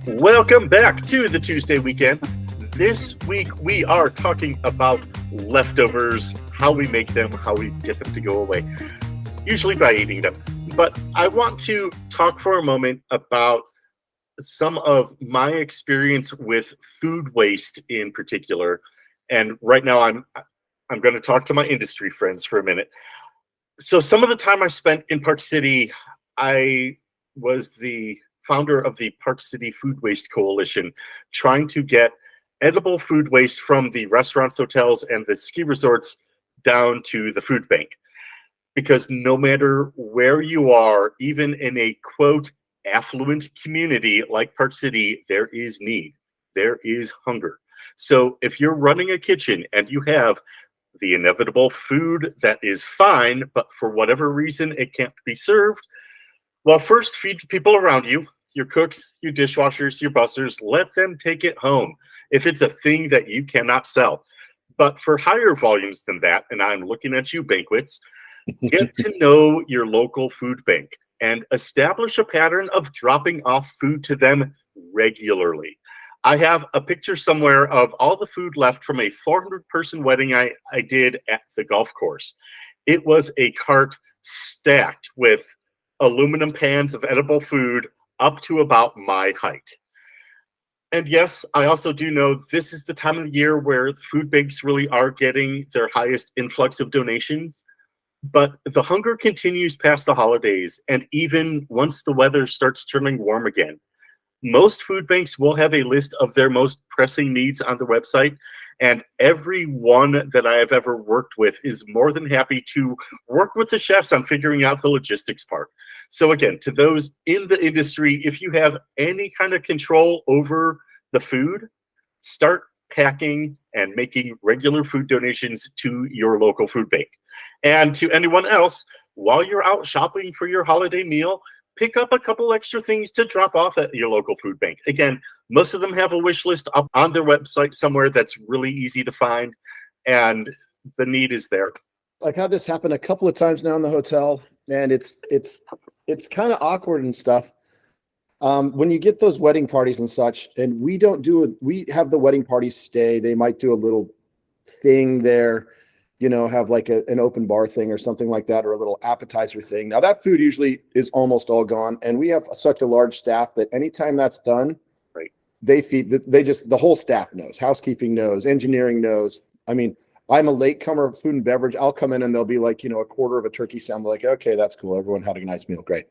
Welcome back to the Tuesday weekend. This week we are talking about leftovers, how we make them, how we get them to go away, usually by eating them. But I want to talk for a moment about some of my experience with food waste in particular. And right now I'm going to talk to my industry friends for a minute. So some of the time I spent in Park City, I was the founder of the Park City Food Waste Coalition, trying to get edible food waste from the restaurants, hotels, and the ski resorts down to the food bank. Because no matter where you are, even in a quote affluent community like Park City, there is need, there is hunger. So if you're running a kitchen and you have the inevitable food that is fine, but for whatever reason it can't be served, well, first feed people around you, your cooks, your dishwashers, your bussers, let them take it home if it's a thing that you cannot sell. But for higher volumes than that, and I'm looking at you, banquets, get to know your local food bank and establish a pattern of dropping off food to them regularly. I have a picture somewhere of all the food left from a 400-person wedding I did at the golf course. It was a cart stacked with aluminum pans of edible food up to about my height. And yes, I also do know this is the time of the year where food banks really are getting their highest influx of donations. But the hunger continues past the holidays, and even once the weather starts turning warm again. Most food banks will have a list of their most pressing needs on the website, and every one that I have ever worked with is more than happy to work with the chefs on figuring out the logistics part. So again, to those in the industry, if you have any kind of control over the food, start packing and making regular food donations to your local food bank. And to anyone else, while you're out shopping for your holiday meal, pick up a couple extra things to drop off at your local food bank. Again, most of them have a wish list up on their website somewhere that's really easy to find, and the need is there. I've had this happen a couple of times now in the hotel, and it's kind of awkward and stuff. When you get those wedding parties and such, and we have the wedding parties stay. They might do a little thing there, have like an open bar thing or something like that, or a little appetizer thing. Now that food usually is almost all gone, and we have such a large staff that anytime that's done, right, the whole staff knows, housekeeping knows, engineering knows. I mean, I'm a latecomer of food and beverage. I'll come in and they'll be like, a quarter of a turkey sandwich. Like, okay, that's cool. Everyone had a nice meal. Great.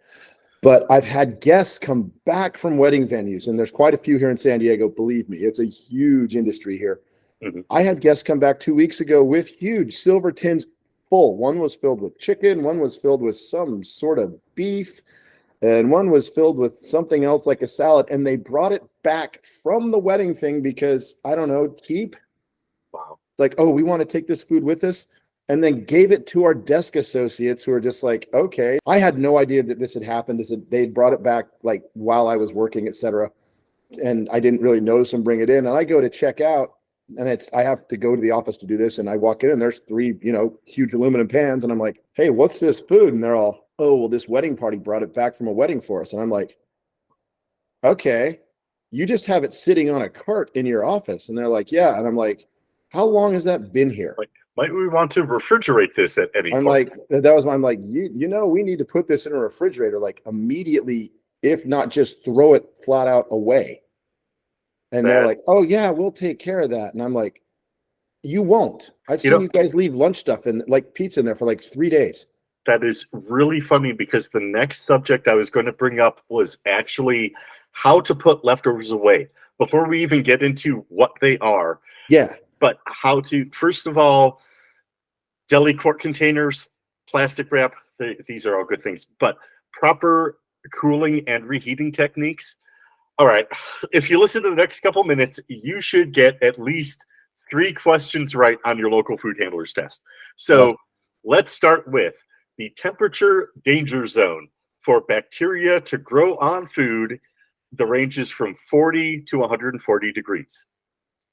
But I've had guests come back from wedding venues, and there's quite a few here in San Diego. Believe me, it's a huge industry here. Mm-hmm. I had guests come back 2 weeks ago with huge silver tins full. One was filled with chicken, one was filled with some sort of beef, and one was filled with something else like a salad. And they brought it back from the wedding thing because, I don't know, keep. Wow. Like, oh, we want to take this food with us. And then gave it to our desk associates who are just like, okay. I had no idea that this had happened. They'd brought it back like while I was working, etc. And I didn't really notice them bring it in. And I go to check out. And I have to go to the office to do this. And I walk in and there's three, huge aluminum pans. And I'm like, hey, what's this food? And they're all, oh, well, this wedding party brought it back from a wedding for us. And I'm like, okay, you just have it sitting on a cart in your office. And they're like, yeah. And I'm like, how long has that been here? Might we want to refrigerate this at any point? I'm like, we need to put this in a refrigerator, like immediately, if not just throw it flat out away. And they're like, oh, yeah, we'll take care of that. And I'm like, you won't. I've seen you guys leave lunch stuff and like pizza in there for like 3 days. That is really funny because the next subject I was going to bring up was actually how to put leftovers away before we even get into what they are. Yeah. But how to, first of all, deli quart containers, plastic wrap, these are all good things. But proper cooling and reheating techniques. All right, if you listen to the next couple minutes, you should get at least 3 questions right on your local food handlers test. So let's start with the temperature danger zone for bacteria to grow on food. The range is from 40 to 140 degrees.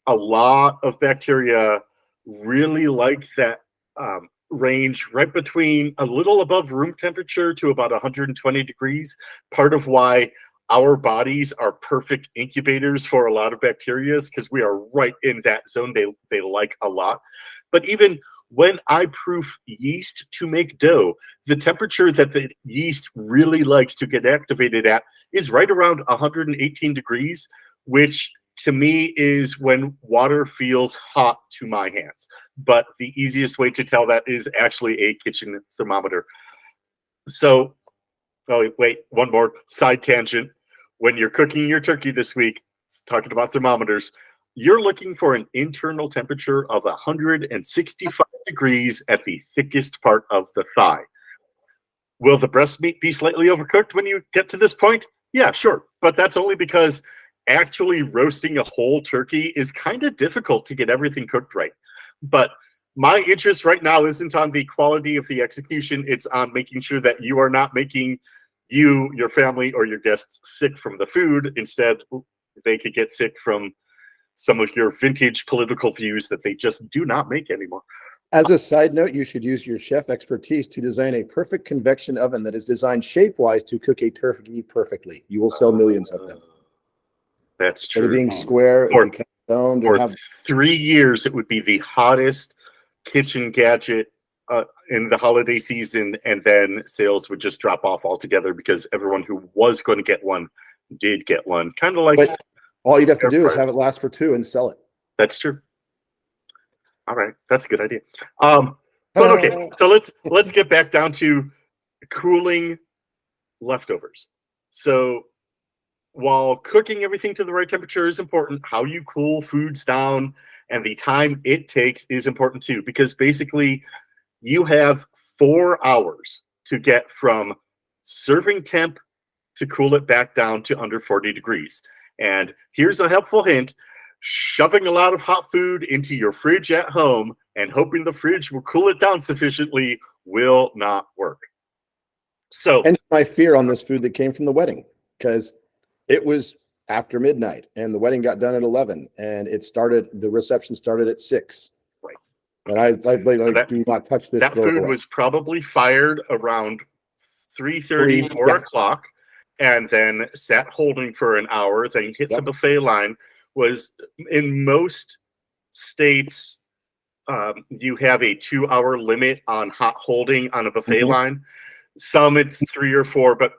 A lot of bacteria really like that range right between a little above room temperature to about 120 degrees. Part of why our bodies are perfect incubators for a lot of bacteria because we are right in that zone they like a lot. But even when I proof yeast to make dough, the temperature that the yeast really likes to get activated at is right around 118 degrees, which to me is when water feels hot to my hands. But the easiest way to tell that is actually a kitchen thermometer. So, oh, wait, one more side tangent. When you're cooking your turkey this week, talking about thermometers, you're looking for an internal temperature of 165 degrees at the thickest part of the thigh. Will the breast meat be slightly overcooked when you get to this point? Yeah, sure. But that's only because actually roasting a whole turkey is kind of difficult to get everything cooked right. But my interest right now isn't on the quality of the execution. It's on making sure that you are not making you, your family, or your guests sick from the food. Instead, they could get sick from some of your vintage political views that they just do not make anymore. As a side note, you should use your chef expertise to design a perfect convection oven that is designed shape-wise to cook a turkey perfectly. You will sell millions of them. That's true. Instead of being square, For, it becomes domed for and have 3 years, it would be the hottest kitchen gadget in the holiday season, and then sales would just drop off altogether because everyone who was going to get one did get one. Kind of like, but all you'd have to air do is fryers. have it last for 2 and sell it. That's true. All right, that's a good idea. But okay, so let's get back down to cooling leftovers. So while cooking everything to the right temperature is important, how you cool foods down and the time it takes is important too, because basically you have 4 hours to get from serving temp to cool it back down to under 40 degrees. And here's a helpful hint. Shoving a lot of hot food into your fridge at home and hoping the fridge will cool it down sufficiently will not work. So, and my fear on this food that came from the wedding, because it was after midnight and the wedding got done at 11 and the reception started at 6. Right. And I like, do not touch this. That food was probably fired around 3:30, 4 o'clock, and then sat holding for an hour, then hit the buffet line. Was in most states, you have a 2-hour limit on hot holding on a buffet line. Some it's 3 or 4, but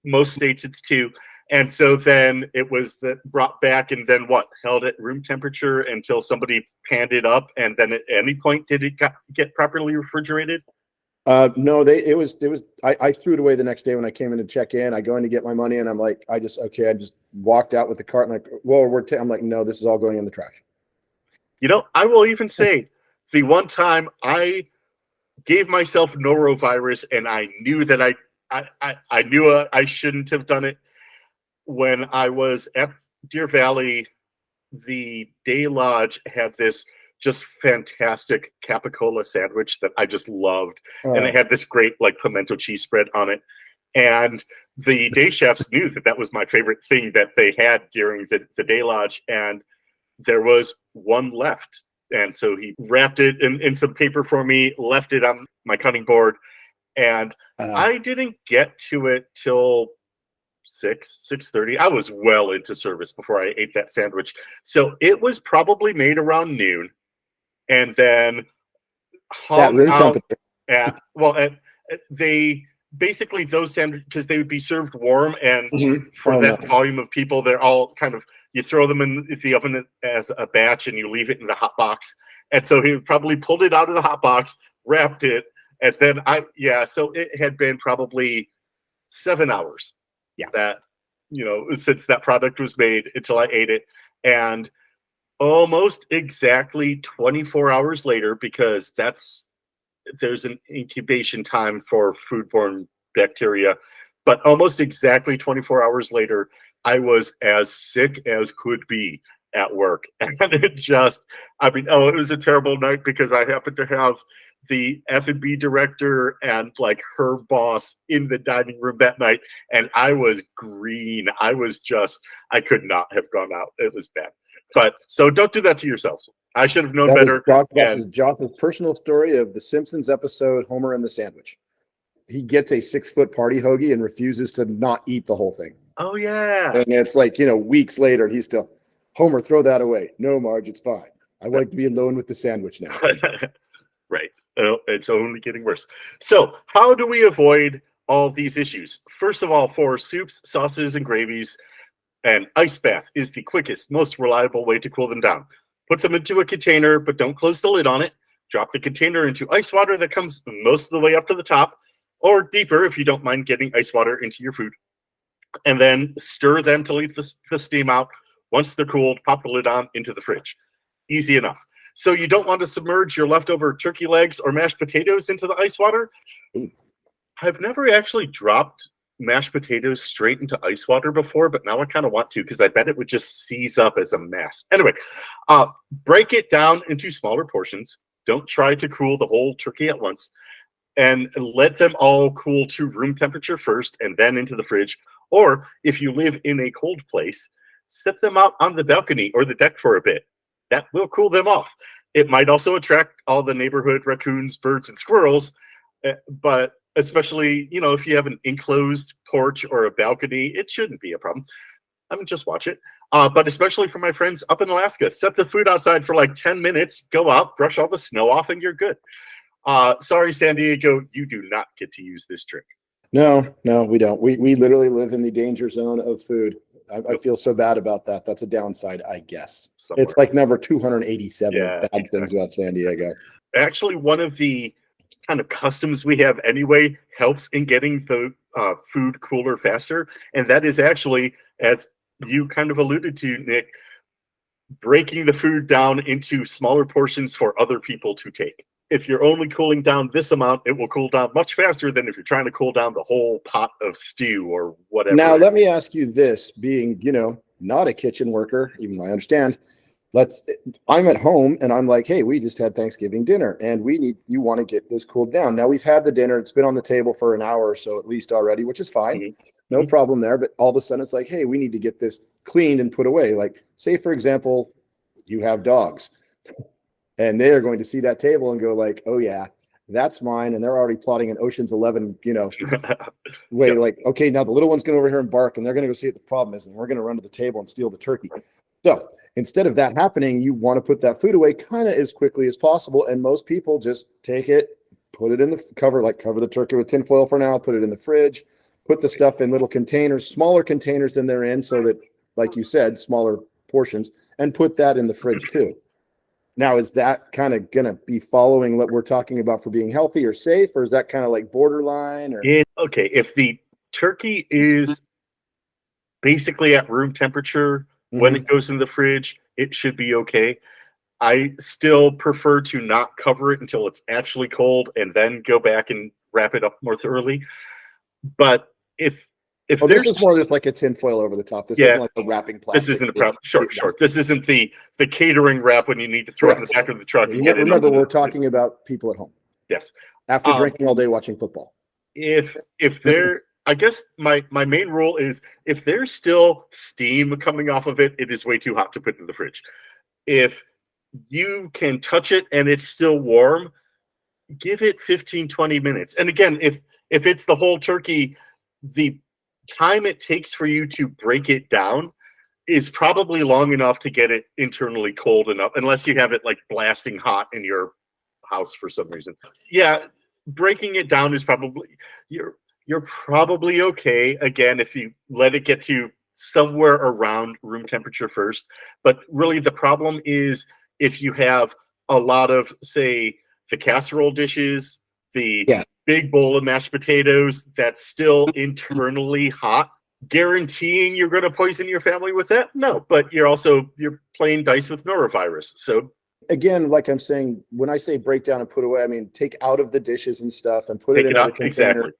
most states it's 2. And so then it was brought back and then held at room temperature until somebody panned it up. And then at any point, did it get properly refrigerated? No, I threw it away the next day when I came in to check in. I go in to get my money and I'm like, I just walked out with the cart and like, well, I'm like, no, this is all going in the trash. I will even say the one time I gave myself norovirus and I knew that I knew I shouldn't have done it. When I was at Deer Valley, the Day Lodge had this just fantastic capicola sandwich that I just loved. And it had this great pimento cheese spread on it. And the day chefs knew that was my favorite thing that they had during the Day Lodge. And there was one left. And so he wrapped it in some paper for me, left it on my cutting board. And I didn't get to it till 6:30. I was well into service before I ate that sandwich. So it was probably made around noon. And then hung out they basically those sandwiches, because they would be served warm, and for that volume of people, they're all kind of, you throw them in the oven as a batch and you leave it in the hot box. And so he probably pulled it out of the hot box, wrapped it, and then so it had been probably 7 hours that since that product was made until I ate it. And almost exactly 24 hours later, because there's an incubation time for foodborne bacteria, but almost exactly 24 hours later, I was as sick as could be at work. And it was a terrible night because I happened to have the F&B director and her boss in the dining room that night. And I was green. I could not have gone out. It was bad. But so don't do that to yourself. I should have known better. Josh's personal story of the Simpsons episode, Homer and the Sandwich. He gets a 6-foot party hoagie and refuses to not eat the whole thing. Oh yeah. And it's like, weeks later, he's still, Homer, throw that away. No, Marge, it's fine. I like to be alone with the sandwich now. Right. It's only getting worse. So, how do we avoid all these issues? First of all, for soups, sauces, and gravies, an ice bath is the quickest, most reliable way to cool them down. Put them into a container, but don't close the lid on it. Drop the container into ice water that comes most of the way up to the top, or deeper if you don't mind getting ice water into your food. And then stir them to leave the steam out. Once they're cooled, pop the lid on into the fridge. Easy enough. So you don't want to submerge your leftover turkey legs or mashed potatoes into the ice water. I've never actually dropped mashed potatoes straight into ice water before, but now I kind of want to because I bet it would just seize up as a mess. Anyway, break it down into smaller portions. Don't try to cool the whole turkey at once, and let them all cool to room temperature first and then into the fridge. Or if you live in a cold place, set them out on the balcony or the deck for a bit. That will cool them off. It might also attract all the neighborhood raccoons, birds, and squirrels, but especially, if you have an enclosed porch or a balcony, it shouldn't be a problem. I mean, just watch it. But especially for my friends up in Alaska, set the food outside for like 10 minutes, go out, brush all the snow off, and you're good. Sorry, San Diego, you do not get to use this trick. No, we don't. We literally live in the danger zone of food. I feel so bad about that. That's a downside, I guess. Somewhere. It's like number 287 Yeah, bad things about San Diego. Actually, one of the kind of customs we have anyway helps in getting the food cooler faster. And that is actually, as you kind of alluded to, Nick, breaking the food down into smaller portions for other people to take. If you're only cooling down this amount, it will cool down much faster than if you're trying to cool down the whole pot of stew or whatever. Now, let me ask you this, being, not a kitchen worker, even though I understand, I'm at home and I'm like, hey, we just had Thanksgiving dinner and you want to get this cooled down. Now we've had the dinner. It's been on the table for an hour or so at least already, which is fine. Mm-hmm. No problem there. But all of a sudden it's like, hey, we need to get this cleaned and put away. Like, say, for example, you have dogs and they are going to see that table and go like, oh yeah, that's mine. And they're already plotting an Ocean's 11, way. Yep. Like, okay, now the little one's going to over here and bark and they're going to go see what the problem is. And we're going to run to the table and steal the turkey. So instead of that happening, you want to put that food away kind of as quickly as possible. And most people just take it, put it in the cover the turkey with tinfoil for now, put it in the fridge, put the stuff in little containers, smaller containers than they're in, so that, like you said, smaller portions, and put that in the fridge too. Now, is that kind of going to be following what we're talking about for being healthy or safe, or is that kind of like borderline? Or okay, if the turkey is basically at room temperature when it goes in the fridge, it should be okay. I still prefer to not cover it until it's actually cold and then go back and wrap it up more thoroughly. But if this is more just like a tinfoil over the top. This isn't like a wrapping plastic. This isn't a problem. Sure. This isn't the catering wrap when you need to throw it in the back of the truck. And get remember, we're talking about people at home. Yes. After drinking all day watching football. If they're I guess my main rule is if there's still steam coming off of it, it is way too hot to put in the fridge. If you can touch it and it's still warm, give it 15, 20 minutes. And again, if it's the whole turkey, the time it takes for you to break it down is probably long enough to get it internally cold enough, unless you have it like blasting hot in your house for some reason. Yeah, breaking it down is probably you're probably okay, again, if you let it get to somewhere around room temperature first. But really the problem is if you have a lot of, say, the casserole dishes, the big bowl of mashed potatoes that's still internally hot, guaranteeing you're going to poison your family with that? No, but you're playing dice with norovirus. So again, like I'm saying, when I say break down and put away, I mean take out of the dishes and stuff and put it in a container. Exactly.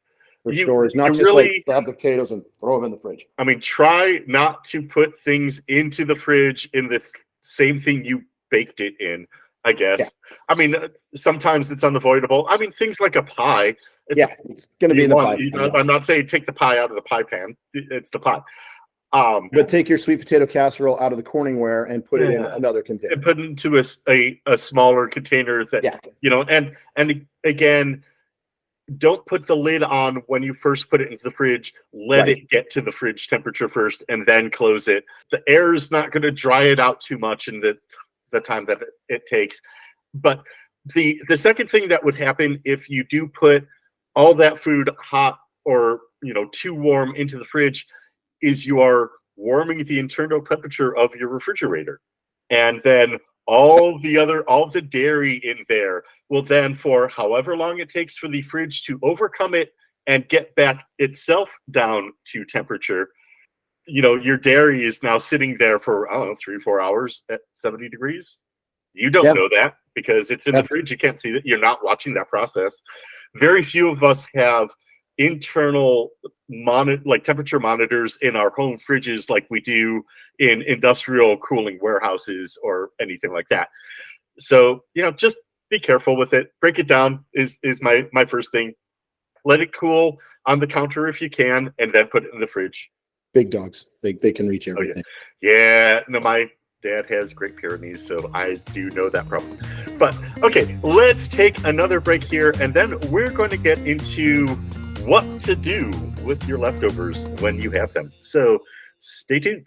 For storage, not just really, like grab the potatoes and throw them in the fridge. I mean, try not to put things into the fridge in the same thing you baked it in, I guess. Yeah. I mean, sometimes it's unavoidable. I mean, things like a pie. It's going to be in the pie. I'm not saying take the pie out of the pie pan. It's the pie. But take your sweet potato casserole out of the Corningware and put it in another container. And put it into a smaller container that, and again, don't put the lid on when you first put it into the fridge. Let Right. it get to the fridge temperature first and then close it. The air is not going to dry it out too much in the time that it takes. But the second thing that would happen if you do put all that food hot or too warm into the fridge is you are warming the internal temperature of your refrigerator. And then all the dairy in there will then, for however long it takes for the fridge to overcome it and get back itself down to temperature, your dairy is now sitting there for, I don't know, 3-4 hours at 70 degrees. You don't know that because it's in the fridge. You can't see that. You're not watching that process. Very few of us have internal temperature monitors in our home fridges like we do in industrial cooling warehouses or anything like that. So, just be careful with it. Break it down is my first thing. Let it cool on the counter if you can, and then put it in the fridge. Big dogs, they can reach everything. Yeah, no, my dad has Great Pyrenees, so I do know that problem. But okay, let's take another break here, and then we're going to get into what to do with your leftovers when you have them. So stay tuned.